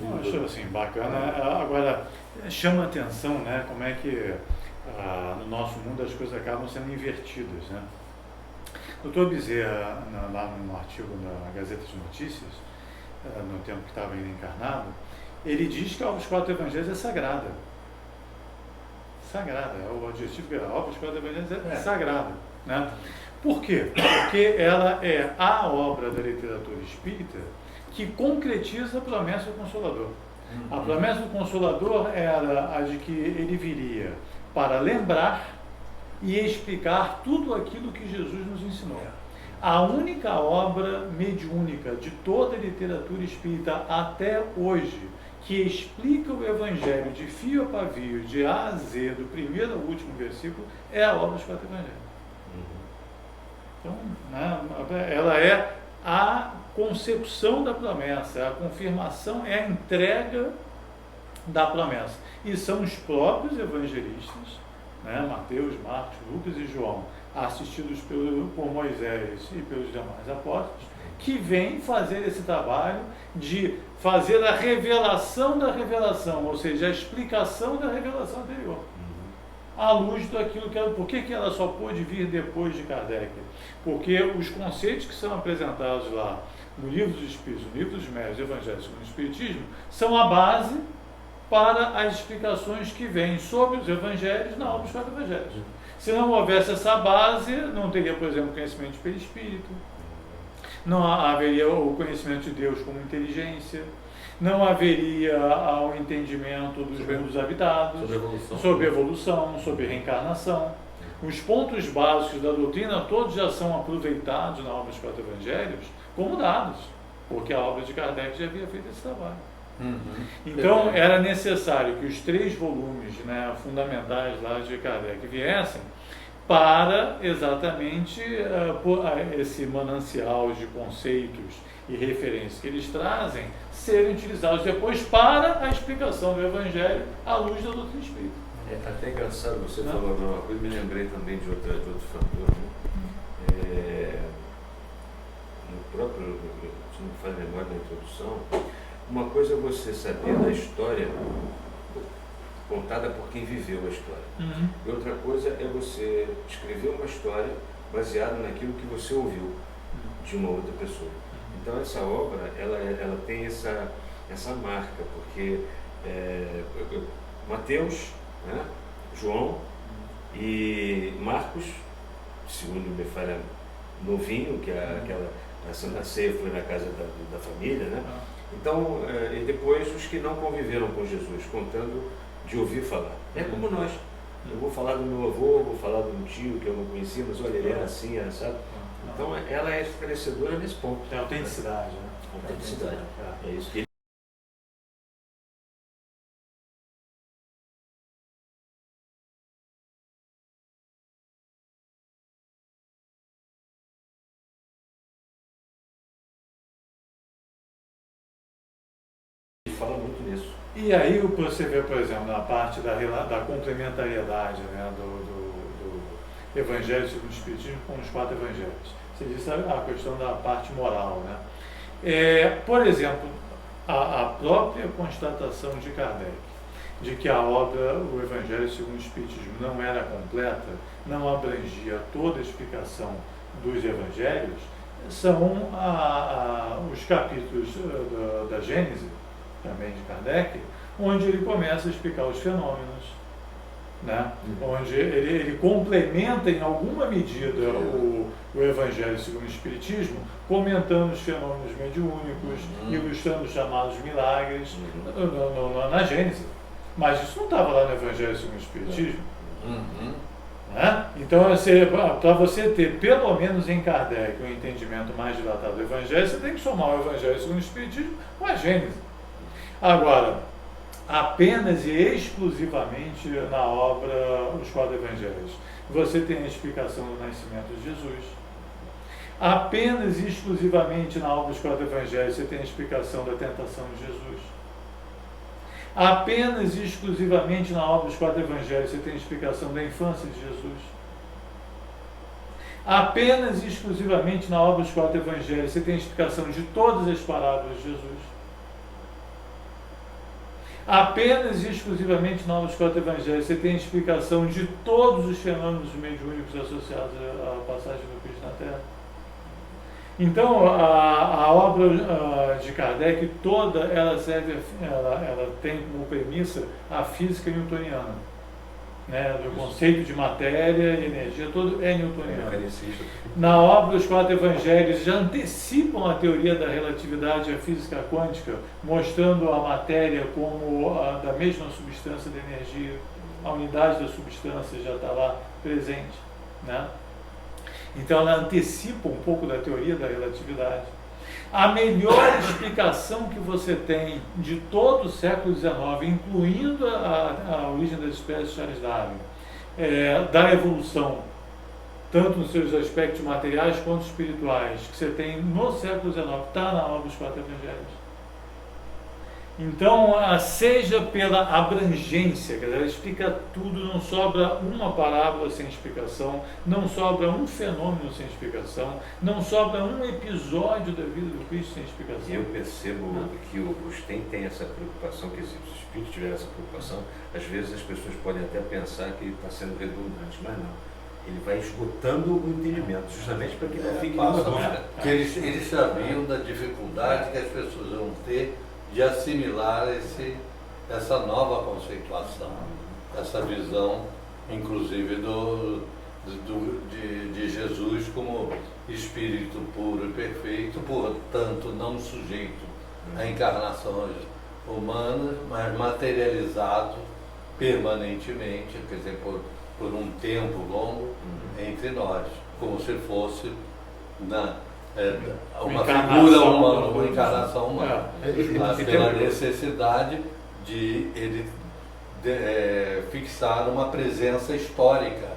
Eu acho assim, bacana. Agora, chama a atenção, né, como é que no nosso mundo as coisas acabam sendo invertidas, né? Doutor Bezerra, lá no artigo na Gazeta de Notícias, no tempo que estava ainda encarnado, ele diz que a obra dos quatro evangelhos é sagrada. Sagrada, é o adjetivo que a obra dos quatro evangelhos é sagrada, né? Por quê? Porque ela é a obra da literatura espírita que concretiza a promessa do Consolador. A promessa do Consolador era a de que ele viria para lembrar e explicar tudo aquilo que Jesus nos ensinou. A única obra mediúnica de toda a literatura espírita até hoje que explica o Evangelho de fio a pavio, de A a Z, do primeiro ao último versículo, é a obra dos quatro evangelhos. Então, né, ela é a consecução da promessa, a confirmação, é a entrega da promessa. E são os próprios evangelistas, né, Mateus, Marcos, Lucas e João, assistidos por Moisés e pelos demais apóstolos, que vêm fazer esse trabalho de fazer a revelação da revelação, ou seja, a explicação da revelação anterior, à luz daquilo que ela... Por que ela só pôde vir depois de Kardec? Porque os conceitos que são apresentados lá no Livro dos Espíritos, no Livro dos Médiuns, Evangelho segundo o Espiritismo, são a base para as explicações que vêm sobre os Evangelhos na obra dos quatro Evangelhos. Se não houvesse essa base, não teria, por exemplo, conhecimento de perispírito, não haveria o conhecimento de Deus como inteligência, não haveria o entendimento dos mundos habitados, sobre evolução, sobre reencarnação. Os pontos básicos da doutrina todos já são aproveitados na obra dos quatro evangelhos como dados, porque a obra de Kardec já havia feito esse trabalho. Então era necessário que os 3 volumes, né, fundamentais lá de Kardec viessem para exatamente esse manancial de conceitos e referências que eles trazem serem utilizados depois para a explicação do Evangelho à luz da doutrina espírita. É até engraçado você falou uma coisa, me lembrei também de outro fator. Né? No próprio, se não me faz memória na introdução, uma coisa é você saber da história contada por quem viveu a história. E outra coisa é você escrever uma história baseada naquilo que você ouviu de uma outra pessoa. Então essa obra, ela tem essa marca, porque Mateus, né, João e Marcos, segundo me falha, novinho, que a Santa Ceia foi na casa da família, né? Então, e depois os que não conviveram com Jesus, contando de ouvir falar. É como nós. Eu vou falar do meu avô, vou falar do meu tio que eu não conhecia, mas olha, ele era assim, era sabe? Então ela é esclarecedora nesse ponto. É autenticidade, né? Autenticidade. É isso que ele fala muito nisso. E aí você vê, por exemplo, na parte da complementariedade, né, do Evangelho segundo o Espiritismo com os 4 Evangelhos. Você disse a questão da parte moral, né? Por exemplo, a própria constatação de Kardec de que a obra, o Evangelho segundo o Espiritismo, não era completa, não abrangia toda a explicação dos Evangelhos, são os capítulos da Gênese, também de Kardec, onde ele começa a explicar os fenômenos, né? Onde ele complementa em alguma medida o Evangelho segundo o Espiritismo, comentando os fenômenos mediúnicos, ilustrando os chamados milagres, na Gênese. Mas isso não estava lá no Evangelho segundo o Espiritismo. Né? Então, para você ter, pelo menos em Kardec, um entendimento mais dilatado do Evangelho, você tem que somar o Evangelho segundo o Espiritismo com a Gênese. Agora, apenas e exclusivamente na obra Os 4 Evangelhos, você tem a explicação do nascimento de Jesus. Apenas e exclusivamente na obra Os 4 Evangelhos, você tem a explicação da tentação de Jesus. Apenas e exclusivamente na obra Os 4 Evangelhos, você tem a explicação da infância de Jesus. Apenas e exclusivamente na obra Os 4 Evangelhos, você tem a explicação de todas as parábolas de Jesus. Apenas e exclusivamente no Novos Quatro Evangelhos você tem explicação de todos os fenômenos mediúnicos associados à passagem do Cristo na Terra. Então, a obra de Kardec toda, ela tem como premissa a física newtoniana, né? Do conceito de matéria e energia, todo é newtoniano. Na obra dos Quatro Evangelhos já antecipam a teoria da relatividade e a física quântica, mostrando a matéria como da mesma substância da energia, a unidade da substância já está lá presente, né? Então ela antecipa um pouco da teoria da relatividade. A melhor explicação que você tem de todo o século XIX, incluindo a origem das espécies de Charles Darwin, da evolução, tanto nos seus aspectos materiais quanto espirituais, que você tem no século XIX, está na obra dos Quatro Evangelhos. Então, seja pela abrangência, ela explica tudo, não sobra uma parábola sem explicação, não sobra um fenômeno sem explicação, não sobra um episódio da vida do Cristo sem explicação. Eu percebo que o Stein tem essa preocupação, que se os espíritos tiverem essa preocupação, às vezes as pessoas podem até pensar que está sendo redundante, mas não. Ele vai esgotando o entendimento, justamente para que não fique nenhuma dúvida. Porque eles sabiam da dificuldade que as pessoas vão ter de assimilar essa nova conceituação, essa visão, inclusive, de Jesus como Espírito puro e perfeito, portanto, não sujeito a encarnações humanas, mas materializado permanentemente, quer dizer, por um tempo longo entre nós, como se fosse uma figura humana, uma encarnação humana, pela necessidade de ele fixar uma presença histórica.